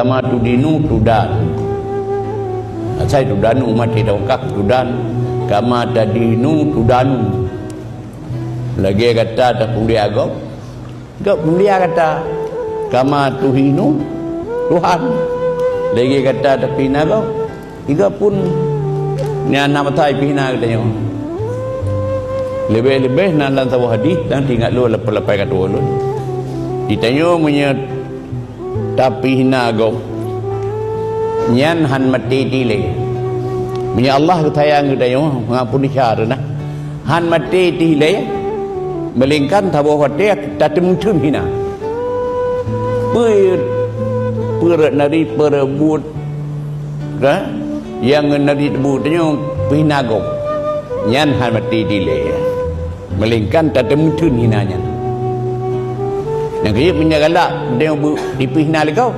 kama tudinu tudan. Saya tudanu umat tidak kak tudan kama tadinu tudanu. Lagi kata tak mulia agak, tak mulia kata kama tuhinu Tuhan. Lagi kata tak pina agak, tiga pun ni anak matai pina katanya. Lebih-lebih nak dalam tahu hadis dan tinggal lu lepas-lepas kata ulun. Ditanya punya tapi hina agak nyan han mati dile. Punya Allah ketayang katanya mengampuni syarana. Han mati dile melingkan tahu hadis tak mungkin hina. Per nari perebut kan yang nari debutnya hina agak nyan han mati dile. Melingkan tak mungkin hinanya. Yang kaya punya galak dia dipihna lagi kau.